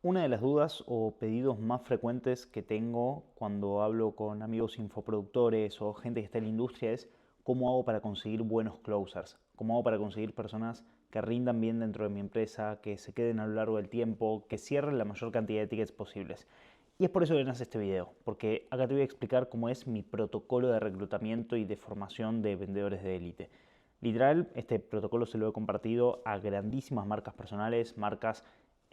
Una de las dudas o pedidos más frecuentes que tengo cuando hablo con amigos infoproductores o gente que está en la industria es cómo hago para conseguir buenos closers, cómo hago para conseguir personas que rindan bien dentro de mi empresa, que se queden a lo largo del tiempo, que cierren la mayor cantidad de tickets posibles. Y es por eso que nace este video, porque acá te voy a explicar cómo es mi protocolo de reclutamiento y de formación de vendedores de élite. Literal, este protocolo se lo he compartido a grandísimas marcas personales, marcas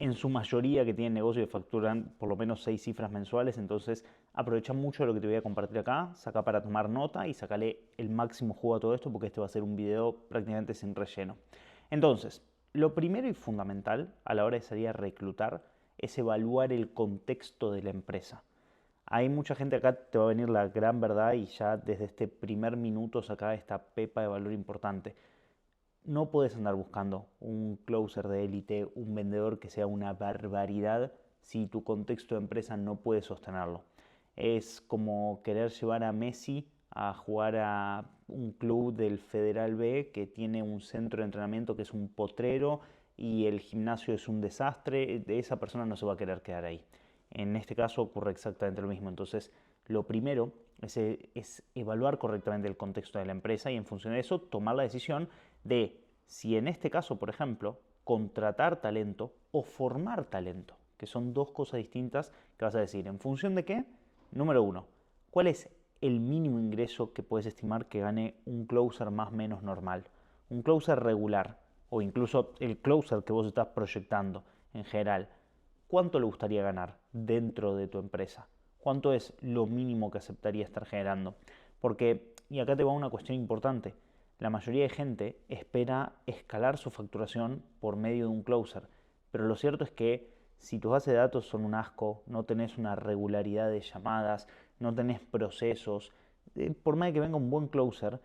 en su mayoría que tienen negocio y facturan por lo menos 6 cifras mensuales, entonces aprovecha mucho de lo que te voy a compartir acá, saca para tomar nota y sacale el máximo jugo a todo esto porque este va a ser un video prácticamente sin relleno. Entonces, lo primero y fundamental a la hora de salir a reclutar es evaluar el contexto de la empresa. Hay mucha gente acá, te va a venir la gran verdad y ya desde este primer minuto saca esta pepa de valor importante. No puedes andar buscando un closer de élite, un vendedor que sea una barbaridad si tu contexto de empresa no puede sostenerlo. Es como querer llevar a Messi a jugar a un club del Federal B que tiene un centro de entrenamiento que es un potrero y el gimnasio es un desastre. De esa persona no se va a querer quedar ahí. En este caso ocurre exactamente lo mismo. Entonces, lo primero es evaluar correctamente el contexto de la empresa y en función de eso tomar la decisión de si en este caso, por ejemplo, contratar talento o formar talento, que son dos cosas distintas que vas a decir. ¿En función de qué? Número uno, ¿cuál es el mínimo ingreso que puedes estimar que gane un closer más o menos normal? Un closer regular o incluso el closer que vos estás proyectando en general. ¿Cuánto le gustaría ganar dentro de tu empresa? ¿Cuánto es lo mínimo que aceptaría estar generando? Porque, y acá te va una cuestión importante, la mayoría de gente espera escalar su facturación por medio de un closer, pero lo cierto es que si tus bases de datos son un asco, no tenés una regularidad de llamadas, no tenés procesos, por más de que venga un buen closer,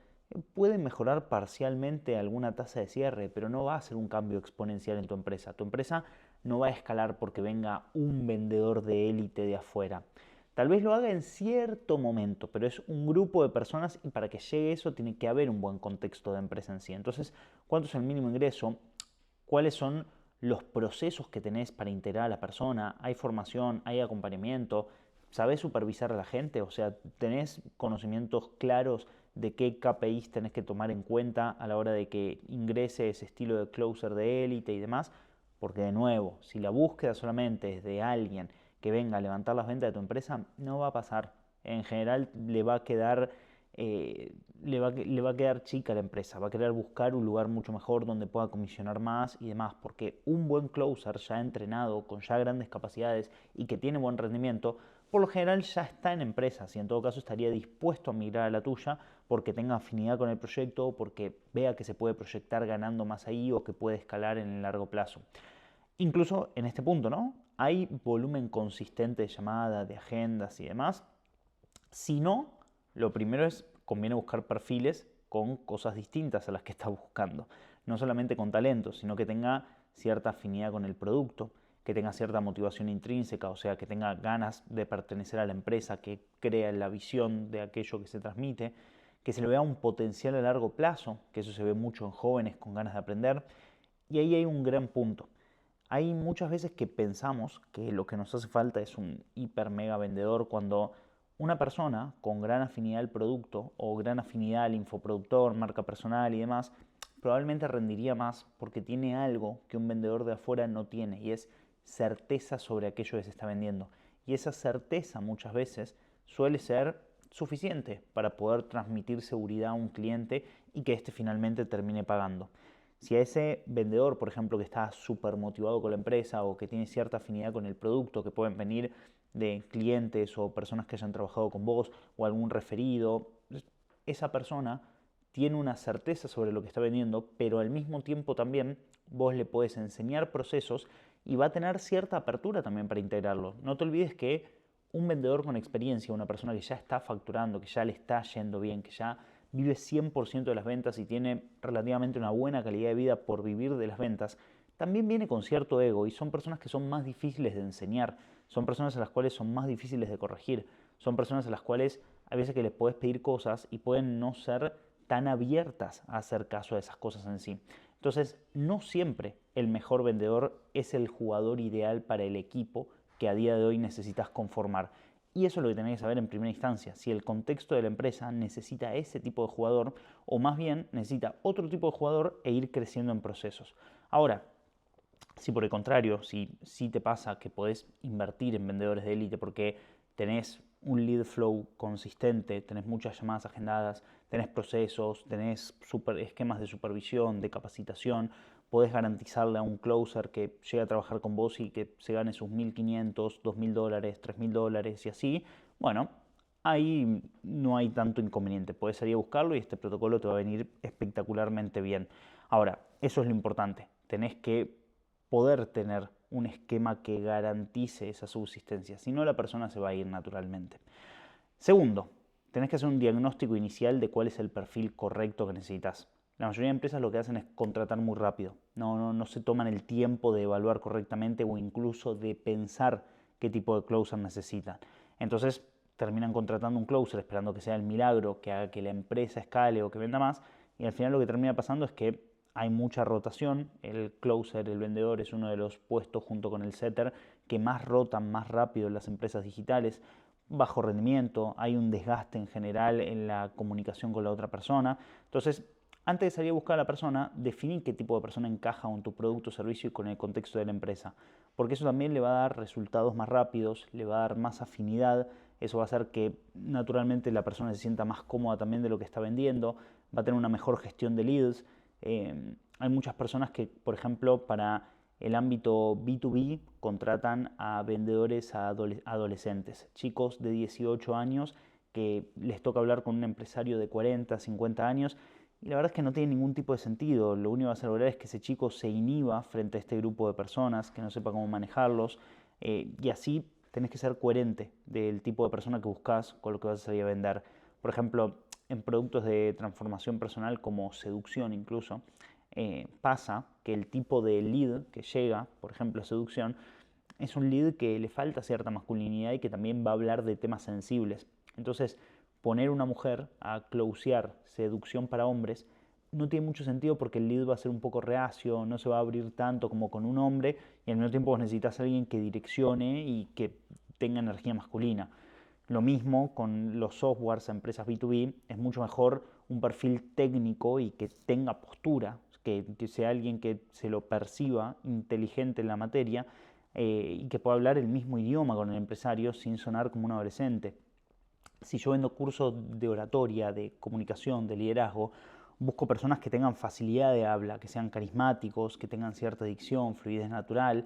puede mejorar parcialmente alguna tasa de cierre, pero no va a ser un cambio exponencial en tu empresa. Tu empresa no va a escalar porque venga un vendedor de élite de afuera. Tal vez lo haga en cierto momento, pero es un grupo de personas y para que llegue eso tiene que haber un buen contexto de empresa en sí. Entonces, ¿cuánto es el mínimo ingreso? ¿Cuáles son los procesos que tenés para integrar a la persona? ¿Hay formación? ¿Hay acompañamiento? ¿Sabés supervisar a la gente? O sea, ¿tenés conocimientos claros de qué KPIs tenés que tomar en cuenta a la hora de que ingrese ese estilo de closer de élite y demás? Porque de nuevo, si la búsqueda solamente es de alguien que venga a levantar las ventas de tu empresa, no va a pasar. En general le va a quedar chica la empresa, va a querer buscar un lugar mucho mejor donde pueda comisionar más y demás, porque un buen closer ya entrenado, con ya grandes capacidades y que tiene buen rendimiento, por lo general ya está en empresas y en todo caso estaría dispuesto a migrar a la tuya porque tenga afinidad con el proyecto, porque vea que se puede proyectar ganando más ahí o que puede escalar en el largo plazo. Incluso en este punto, ¿no? Hay volumen consistente de llamadas, de agendas y demás. Si no, lo primero es, conviene buscar perfiles con cosas distintas a las que estás buscando. No solamente con talento, sino que tenga cierta afinidad con el producto, que tenga cierta motivación intrínseca, o sea, que tenga ganas de pertenecer a la empresa, que crea la visión de aquello que se transmite, que se le vea un potencial a largo plazo, que eso se ve mucho en jóvenes con ganas de aprender. Y ahí hay un gran punto. Hay muchas veces que pensamos que lo que nos hace falta es un hiper mega vendedor cuando una persona con gran afinidad al producto o gran afinidad al infoproductor, marca personal y demás, probablemente rendiría más porque tiene algo que un vendedor de afuera no tiene y es certeza sobre aquello que se está vendiendo. Y esa certeza muchas veces suele ser suficiente para poder transmitir seguridad a un cliente y que éste finalmente termine pagando. Si a ese vendedor, por ejemplo, que está súper motivado con la empresa o que tiene cierta afinidad con el producto, que pueden venir de clientes o personas que hayan trabajado con vos o algún referido, esa persona tiene una certeza sobre lo que está vendiendo, pero al mismo tiempo también vos le podés enseñar procesos y va a tener cierta apertura también para integrarlo. No te olvides que un vendedor con experiencia, una persona que ya está facturando, que ya le está yendo bien, que ya vive 100% de las ventas y tiene relativamente una buena calidad de vida por vivir de las ventas, también viene con cierto ego y son personas que son más difíciles de enseñar, son personas a las cuales son más difíciles de corregir, son personas a las cuales a veces que les puedes pedir cosas y pueden no ser tan abiertas a hacer caso a esas cosas en sí. Entonces, no siempre el mejor vendedor es el jugador ideal para el equipo que a día de hoy necesitas conformar. Y eso es lo que tenés que saber en primera instancia, si el contexto de la empresa necesita ese tipo de jugador o más bien necesita otro tipo de jugador e ir creciendo en procesos. Ahora, si por el contrario, si te pasa que podés invertir en vendedores de élite porque tenés un lead flow consistente, tenés muchas llamadas agendadas, tenés procesos, tenés esquemas de supervisión, de capacitación, podés garantizarle a un closer que llegue a trabajar con vos y que se gane sus $1.500, $2.000, $3.000 y así, bueno, ahí no hay tanto inconveniente. Podés salir a buscarlo y este protocolo te va a venir espectacularmente bien. Ahora, eso es lo importante. Tenés que poder tener un esquema que garantice esa subsistencia. Si no, la persona se va a ir naturalmente. Segundo, tenés que hacer un diagnóstico inicial de cuál es el perfil correcto que necesitas. La mayoría de empresas lo que hacen es contratar muy rápido. No se toman el tiempo de evaluar correctamente o incluso de pensar qué tipo de closer necesitan. Entonces terminan contratando un closer esperando que sea el milagro, que haga que la empresa escale o que venda más. Y al final lo que termina pasando es que hay mucha rotación. El closer, el vendedor, es uno de los puestos junto con el setter que más rotan más rápido en las empresas digitales. Bajo rendimiento, hay un desgaste en general en la comunicación con la otra persona. Entonces, antes de salir a buscar a la persona, definir qué tipo de persona encaja con tu producto o servicio y con el contexto de la empresa. Porque eso también le va a dar resultados más rápidos, le va a dar más afinidad, eso va a hacer que naturalmente la persona se sienta más cómoda también de lo que está vendiendo, va a tener una mejor gestión de leads. Hay muchas personas que, por ejemplo, para el ámbito B2B contratan a vendedores adolescentes, chicos de 18 años que les toca hablar con un empresario de 40, 50 años y la verdad es que no tiene ningún tipo de sentido. Lo único que vas a lograr es que ese chico se inhiba frente a este grupo de personas, que no sepa cómo manejarlos y así tenés que ser coherente del tipo de persona que buscas con lo que vas a salir a vender. Por ejemplo, en productos de transformación personal como seducción incluso, pasa que el tipo de lead que llega, por ejemplo, a seducción, es un lead que le falta cierta masculinidad y que también va a hablar de temas sensibles. Entonces, poner una mujer a closear seducción para hombres no tiene mucho sentido porque el lead va a ser un poco reacio, no se va a abrir tanto como con un hombre y al mismo tiempo vos necesitas a alguien que direccione y que tenga energía masculina. Lo mismo con los softwares a empresas B2B, es mucho mejor un perfil técnico y que tenga postura, que sea alguien que se lo perciba inteligente en la materia y que pueda hablar el mismo idioma con el empresario sin sonar como un adolescente. Si yo vendo cursos de oratoria, de comunicación, de liderazgo, busco personas que tengan facilidad de habla, que sean carismáticos, que tengan cierta dicción, fluidez natural.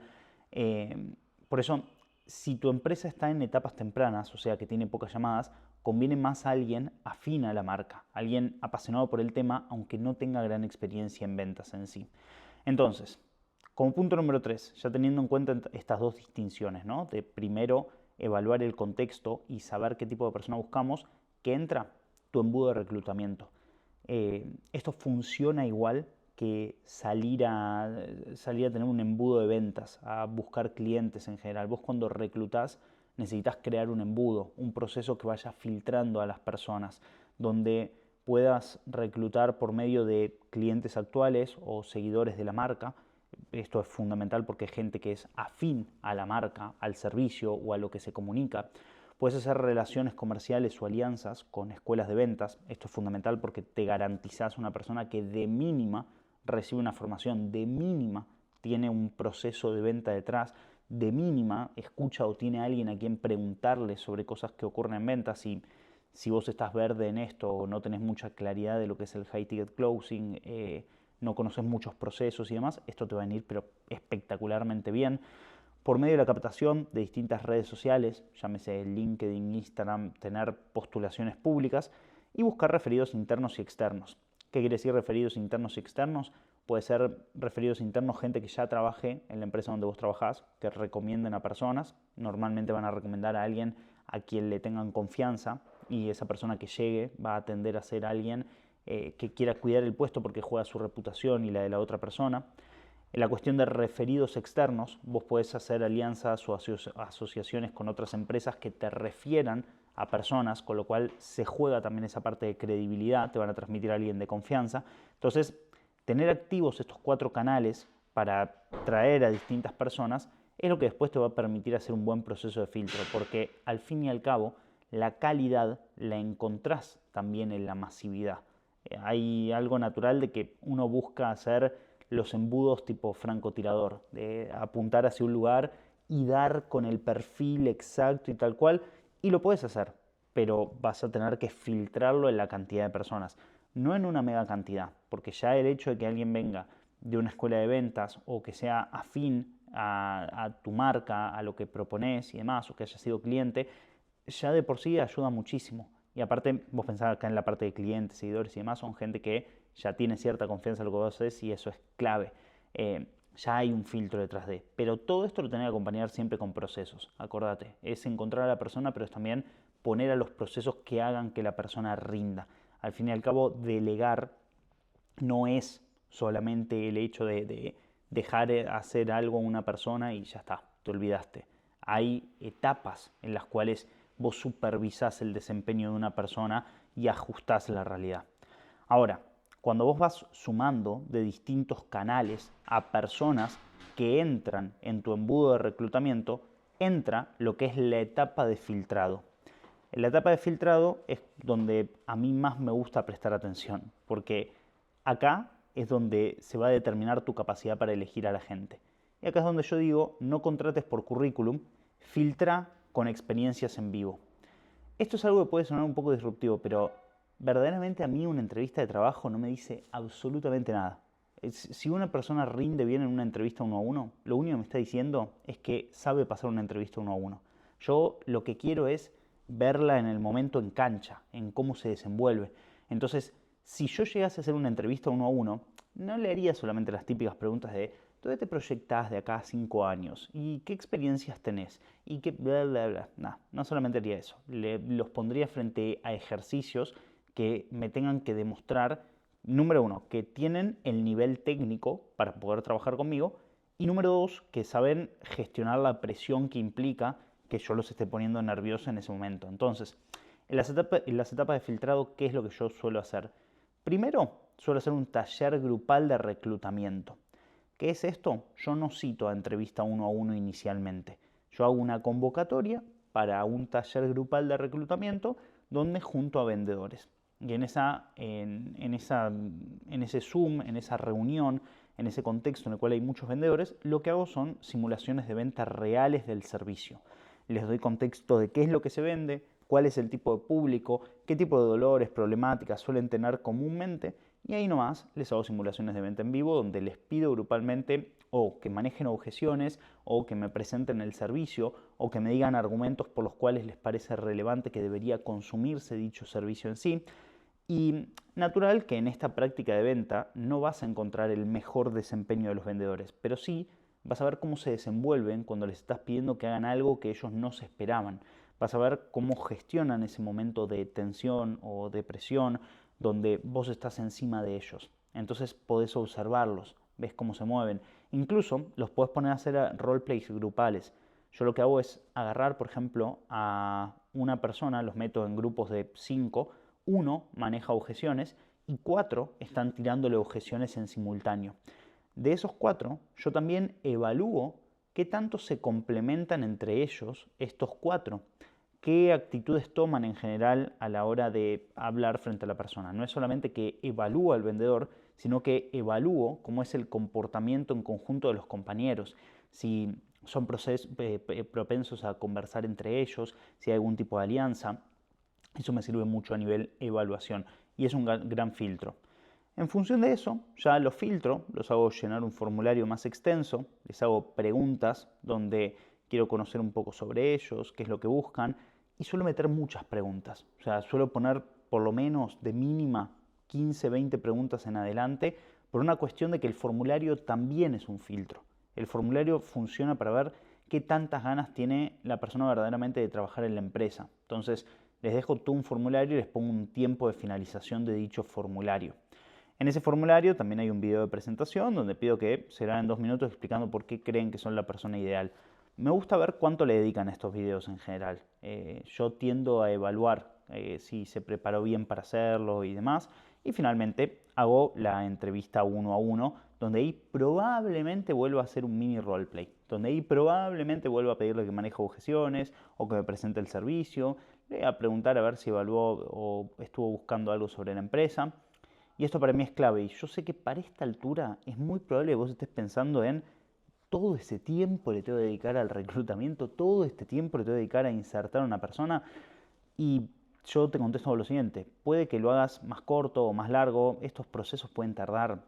Por eso, si tu empresa está en etapas tempranas, o sea que tiene pocas llamadas, conviene más a alguien afín a la marca, alguien apasionado por el tema, aunque no tenga gran experiencia en ventas en sí. Entonces, como punto número 3, ya teniendo en cuenta estas dos distinciones, ¿no? De primero evaluar el contexto y saber qué tipo de persona buscamos, que entra tu embudo de reclutamiento. Esto funciona igual que salir a tener un embudo de ventas, a buscar clientes en general. Vos cuando reclutás necesitas crear un embudo, un proceso que vaya filtrando a las personas, donde puedas reclutar por medio de clientes actuales o seguidores de la marca. Esto es fundamental porque es gente que es afín a la marca, al servicio o a lo que se comunica. Puedes hacer relaciones comerciales o alianzas con escuelas de ventas. Esto es fundamental porque te garantizas una persona que de mínima recibe una formación, de mínima tiene un proceso de venta detrás, de mínima escucha o tiene a alguien a quien preguntarle sobre cosas que ocurren en ventas. Y si vos estás verde en esto o no tenés mucha claridad de lo que es el high ticket closing, no conoces muchos procesos y demás, esto te va a venir pero espectacularmente bien. Por medio de la captación de distintas redes sociales, llámese LinkedIn, Instagram, tener postulaciones públicas y buscar referidos internos y externos. ¿Qué quiere decir referidos internos y externos? Puede ser referidos internos, gente que ya trabaje en la empresa donde vos trabajás, que recomienden a personas. Normalmente van a recomendar a alguien a quien le tengan confianza y esa persona que llegue va a tender a ser alguien que quiera cuidar el puesto porque juega su reputación y la de la otra persona. En la cuestión de referidos externos, vos podés hacer alianzas o asociaciones con otras empresas que te refieran a personas, con lo cual se juega también esa parte de credibilidad, te van a transmitir a alguien de confianza. Entonces, Tener activos estos 4 canales para traer a distintas personas es lo que después te va a permitir hacer un buen proceso de filtro, porque al fin y al cabo la calidad la encontrás también en la masividad. Hay algo natural de que uno busca hacer los embudos tipo francotirador, de apuntar hacia un lugar y dar con el perfil exacto y tal cual, y lo puedes hacer, pero vas a tener que filtrarlo en la cantidad de personas, no en una mega cantidad, porque ya el hecho de que alguien venga de una escuela de ventas o que sea afín a tu marca, a lo que propones y demás, o que haya sido cliente, ya de por sí ayuda muchísimo. Y aparte, vos pensás acá en la parte de clientes, seguidores y demás, son gente que ya tiene cierta confianza en lo que vos haces y eso es clave. Ya hay un filtro detrás de. Pero todo esto lo tenés que acompañar siempre con procesos. Acordate, es encontrar a la persona, pero es también poner a los procesos que hagan que la persona rinda. Al fin y al cabo, delegar no es solamente el hecho de dejar hacer algo a una persona y ya está, te olvidaste. Hay etapas en las cuales vos supervisás el desempeño de una persona y ajustás la realidad. Ahora, cuando vos vas sumando de distintos canales a personas que entran en tu embudo de reclutamiento, entra lo que es la etapa de filtrado. En la etapa de filtrado es donde a mí más me gusta prestar atención, porque acá es donde se va a determinar tu capacidad para elegir a la gente. Y acá es donde yo digo, no contrates por currículum, filtra con experiencias en vivo. Esto es algo que puede sonar un poco disruptivo, pero verdaderamente a mí una entrevista de trabajo no me dice absolutamente nada. Si una persona rinde bien en una entrevista uno a uno, lo único que me está diciendo es que sabe pasar una entrevista uno a uno. Yo lo que quiero es verla en el momento en cancha, en cómo se desenvuelve. Entonces, si yo llegase a hacer una entrevista uno a uno, no le haría solamente las típicas preguntas de ¿dónde te proyectás de acá a 5 años? ¿Y qué experiencias tenés? ¿Y qué bla, bla, bla? No solamente haría eso. Los pondría frente a ejercicios que me tengan que demostrar, número uno, que tienen el nivel técnico para poder trabajar conmigo, y número dos, que saben gestionar la presión que implica que yo los esté poniendo nerviosos en ese momento. Entonces, en las etapas de filtrado, ¿qué es lo que yo suelo hacer? Primero, suelo hacer un taller grupal de reclutamiento. ¿Qué es esto? Yo no cito a entrevista uno a uno inicialmente. Yo hago una convocatoria para un taller grupal de reclutamiento donde junto a vendedores. Y en ese Zoom, en esa reunión, en ese contexto en el cual hay muchos vendedores, lo que hago son simulaciones de venta reales del servicio. Les doy contexto de qué es lo que se vende, cuál es el tipo de público, qué tipo de dolores, problemáticas suelen tener comúnmente, y ahí nomás les hago simulaciones de venta en vivo donde les pido grupalmente o que manejen objeciones o que me presenten el servicio o que me digan argumentos por los cuales les parece relevante que debería consumirse dicho servicio en sí. Y natural que en esta práctica de venta no vas a encontrar el mejor desempeño de los vendedores, pero sí vas a ver cómo se desenvuelven cuando les estás pidiendo que hagan algo que ellos no se esperaban. Vas a ver cómo gestionan ese momento de tensión o de presión donde vos estás encima de ellos. Entonces podés observarlos, ves cómo se mueven. Incluso los podés poner a hacer roleplays grupales. Yo lo que hago es agarrar, por ejemplo, a una persona, los meto en grupos de 5, uno maneja objeciones y 4 están tirándole objeciones en simultáneo. De esos 4, yo también evalúo qué tanto se complementan entre ellos estos 4, qué actitudes toman en general a la hora de hablar frente a la persona. No es solamente que evalúo al vendedor, sino que evalúo cómo es el comportamiento en conjunto de los compañeros, si son propensos a conversar entre ellos, si hay algún tipo de alianza. Eso me sirve mucho a nivel evaluación y es un gran filtro. En función de eso, ya los filtro, los hago llenar un formulario más extenso, les hago preguntas donde quiero conocer un poco sobre ellos, qué es lo que buscan, y suelo meter muchas preguntas. O sea, suelo poner por lo menos de mínima 15, 20 preguntas en adelante, por una cuestión de que el formulario también es un filtro. El formulario funciona para ver qué tantas ganas tiene la persona verdaderamente de trabajar en la empresa. Entonces, les dejo todo un formulario y les pongo un tiempo de finalización de dicho formulario. En ese formulario también hay un video de presentación donde pido que se graben 2 minutos explicando por qué creen que son la persona ideal. Me gusta ver cuánto le dedican a estos videos en general. Yo tiendo a evaluar si se preparó bien para hacerlo y demás. Y finalmente hago la entrevista uno a uno, donde ahí probablemente vuelva a hacer un mini roleplay, donde ahí probablemente vuelva a pedirle que maneje objeciones o que me presente el servicio, le voy a preguntar a ver si evaluó o estuvo buscando algo sobre la empresa. Y esto para mí es clave. Y yo sé que para esta altura es muy probable que vos estés pensando en todo ese tiempo le tengo que dedicar al reclutamiento, todo este tiempo le tengo que dedicar a insertar a una persona. Y yo te contesto lo siguiente, puede que lo hagas más corto o más largo, estos procesos pueden tardar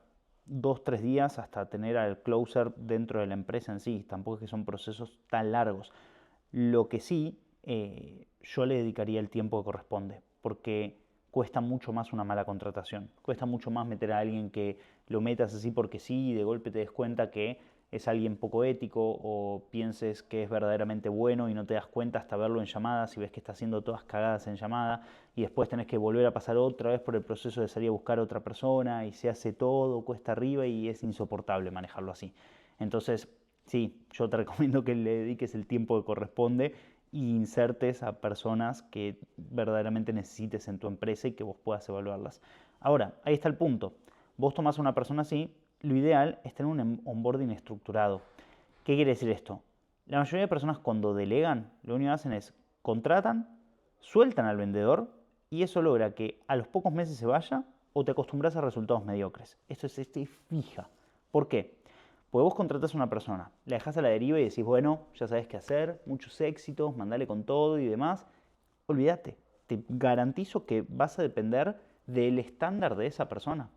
2, 3 días hasta tener al closer dentro de la empresa en sí, tampoco es que son procesos tan largos. Lo que sí, yo le dedicaría el tiempo que corresponde, porque cuesta mucho más una mala contratación, cuesta mucho más meter a alguien que lo metas así porque sí y de golpe te des cuenta que es alguien poco ético o pienses que es verdaderamente bueno y no te das cuenta hasta verlo en llamadas y ves que está haciendo todas cagadas en llamada y después tenés que volver a pasar otra vez por el proceso de salir a buscar a otra persona y se hace todo cuesta arriba y es insoportable manejarlo así. Entonces, sí, yo te recomiendo que le dediques el tiempo que corresponde e insertes a personas que verdaderamente necesites en tu empresa y que vos puedas evaluarlas. Ahora, ahí está el punto. Vos tomás a una persona así, lo ideal es tener un onboarding estructurado. ¿Qué quiere decir esto? La mayoría de personas cuando delegan, lo único que hacen es contratan, sueltan al vendedor y eso logra que a los pocos meses se vaya o te acostumbras a resultados mediocres. Esto es fija. ¿Por qué? Porque vos contratás a una persona, la dejás a la deriva y decís, bueno, ya sabes qué hacer, muchos éxitos, mandale con todo y demás. Olvídate, te garantizo que vas a depender del estándar de esa persona.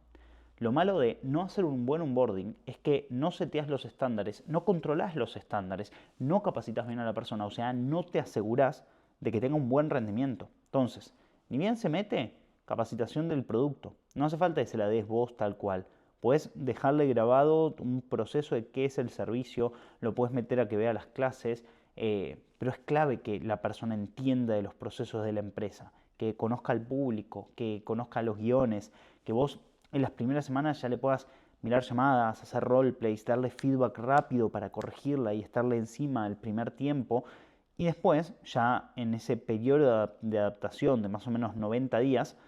Lo malo de no hacer un buen onboarding es que no seteas los estándares, no controlas los estándares, no capacitas bien a la persona, o sea, no te aseguras de que tenga un buen rendimiento. Entonces, ni bien se mete, capacitación del producto. No hace falta que se la des vos tal cual. Puedes dejarle grabado un proceso de qué es el servicio, lo puedes meter a que vea las clases, pero es clave que la persona entienda de los procesos de la empresa, que conozca al público, que conozca los guiones, que vos en las primeras semanas ya le puedas mirar llamadas, hacer roleplays, darle feedback rápido para corregirla y estarle encima el primer tiempo. Y después, ya en ese periodo de adaptación de más o menos 90 días,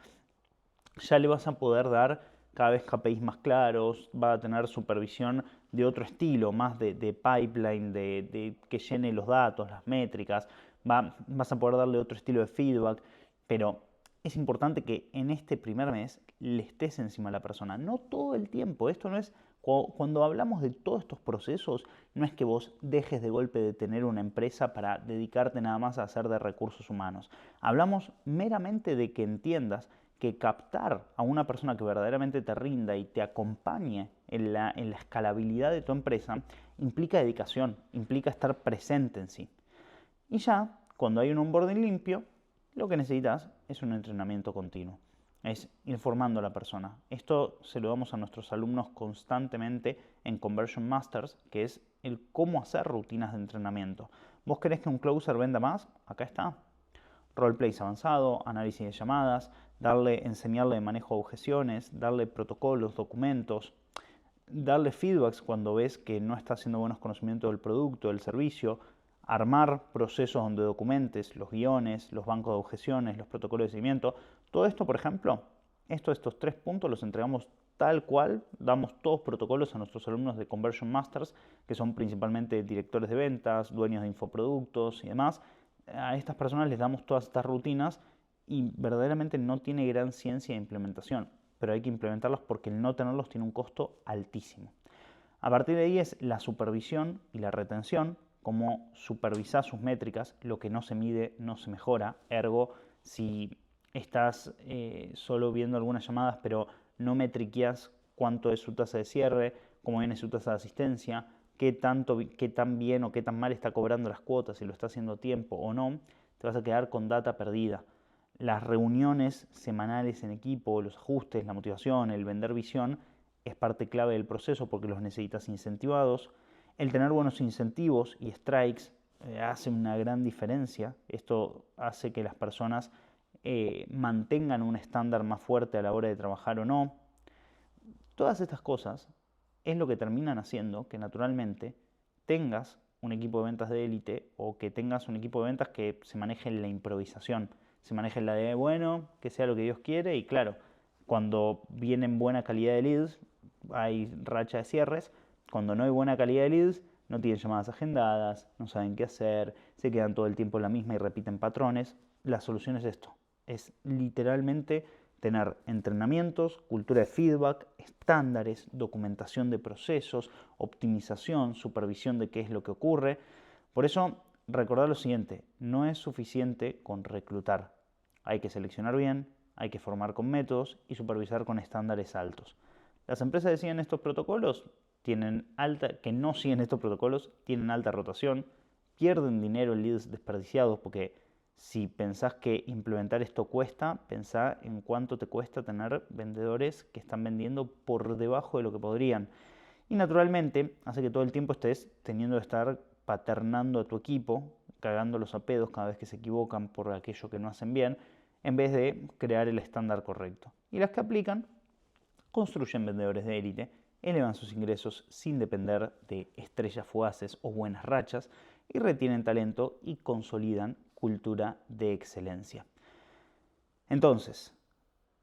ya le vas a poder dar cada vez KPIs más claros, va a tener supervisión de otro estilo, más de pipeline, de que llene los datos, las métricas, vas a poder darle otro estilo de feedback, pero es importante que en este primer mes le estés encima a la persona, no todo el tiempo, esto no es, cuando hablamos de todos estos procesos, no es que vos dejes de golpe de tener una empresa para dedicarte nada más a hacer de recursos humanos, hablamos meramente de que entiendas que captar a una persona que verdaderamente te rinda y te acompañe en la escalabilidad de tu empresa implica dedicación, implica estar presente en sí. Y ya, cuando hay un onboarding limpio, lo que necesitas es un entrenamiento continuo. Es ir formando a la persona. Esto se lo damos a nuestros alumnos constantemente en Conversion Masters, que es el cómo hacer rutinas de entrenamiento. ¿Vos querés que un closer venda más? Acá está. Roleplays avanzado, análisis de llamadas, enseñarle manejo de objeciones, darle protocolos, documentos, darle feedbacks cuando ves que no está haciendo buenos conocimientos del producto, del servicio, armar procesos donde documentes los guiones, los bancos de objeciones, los protocolos de seguimiento. Todo esto, por ejemplo, estos 3 puntos los entregamos tal cual, damos todos protocolos a nuestros alumnos de Conversion Masters, que son principalmente directores de ventas, dueños de infoproductos y demás. A estas personas les damos todas estas rutinas y verdaderamente no tiene gran ciencia de implementación, pero hay que implementarlos porque el no tenerlos tiene un costo altísimo. A partir de ahí es la supervisión y la retención, cómo supervisar sus métricas, lo que no se mide no se mejora, ergo si estás solo viendo algunas llamadas pero no metriqueas cuánto es su tasa de cierre, cómo viene su tasa de asistencia, qué tan bien o qué tan mal está cobrando las cuotas, si lo está haciendo a tiempo o no, te vas a quedar con data perdida. Las reuniones semanales en equipo, los ajustes, la motivación, el vender visión, es parte clave del proceso porque los necesitas incentivados. El tener buenos incentivos y strikes hace una gran diferencia. Esto hace que las personas mantengan un estándar más fuerte a la hora de trabajar o no. Todas estas cosas es lo que terminan haciendo que naturalmente tengas un equipo de ventas de élite o que tengas un equipo de ventas que se maneje en la improvisación, se maneje en la de, bueno, que sea lo que Dios quiere y claro, Cuando vienen buena calidad de leads, hay racha de cierres. Cuando no hay buena calidad de leads, no tienen llamadas agendadas, no saben qué hacer, se quedan todo el tiempo en la misma y repiten patrones. La solución es esto, es literalmente tener entrenamientos, cultura de feedback, estándares, documentación de procesos, optimización, supervisión de qué es lo que ocurre. Por eso, recordad lo siguiente, no es suficiente con reclutar. Hay que seleccionar bien, hay que formar con métodos y supervisar con estándares altos. Las empresas que siguen estos protocolos que no siguen estos protocolos tienen alta rotación, pierden dinero en leads desperdiciados, porque si pensás que implementar esto cuesta, pensá en cuánto te cuesta tener vendedores que están vendiendo por debajo de lo que podrían. Y naturalmente hace que todo el tiempo estés teniendo que estar paternando a tu equipo, cagándolos a pedos cada vez que se equivocan por aquello que no hacen bien, en vez de crear el estándar correcto. Y las que aplican construyen vendedores de élite, elevan sus ingresos sin depender de estrellas fugaces o buenas rachas y retienen talento y consolidan cultura de excelencia. Entonces,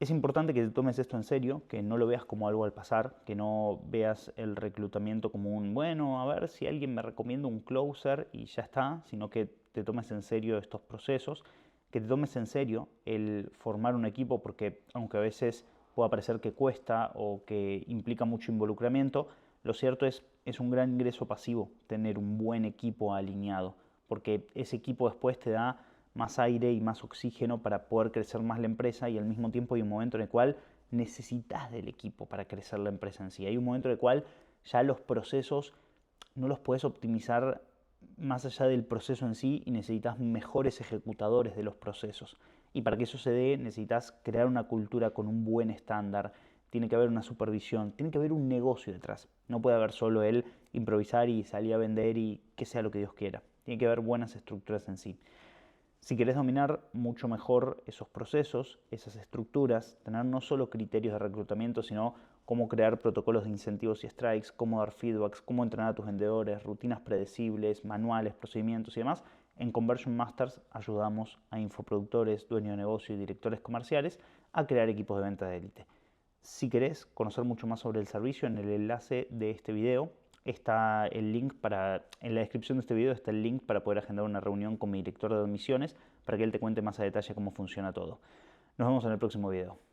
es importante que te tomes esto en serio, que no lo veas como algo al pasar, que no veas el reclutamiento como bueno, a ver si alguien me recomienda un closer y ya está, sino que te tomes en serio estos procesos, que te tomes en serio el formar un equipo, porque aunque a veces pueda parecer que cuesta o que implica mucho involucramiento, lo cierto es un gran ingreso pasivo tener un buen equipo alineado, porque ese equipo después te da más aire y más oxígeno para poder crecer más la empresa, y al mismo tiempo hay un momento en el cual necesitas del equipo para crecer la empresa en sí. Hay un momento en el cual ya los procesos no los puedes optimizar más allá del proceso en sí y necesitas mejores ejecutadores de los procesos. Y para que eso se dé necesitas crear una cultura con un buen estándar, tiene que haber una supervisión, tiene que haber un negocio detrás. No puede haber solo el improvisar y salir a vender y que sea lo que Dios quiera. Tiene que haber buenas estructuras en sí. Si querés dominar mucho mejor esos procesos, esas estructuras, tener no solo criterios de reclutamiento, sino cómo crear protocolos de incentivos y strikes, cómo dar feedbacks, cómo entrenar a tus vendedores, rutinas predecibles, manuales, procedimientos y demás, en Conversion Masters ayudamos a infoproductores, dueños de negocio y directores comerciales a crear equipos de venta de élite. Si querés conocer mucho más sobre el servicio, en el enlace de este video está el link en la descripción de este video está el link para poder agendar una reunión con mi director de admisiones para que él te cuente más a detalle cómo funciona todo. Nos vemos en el próximo video.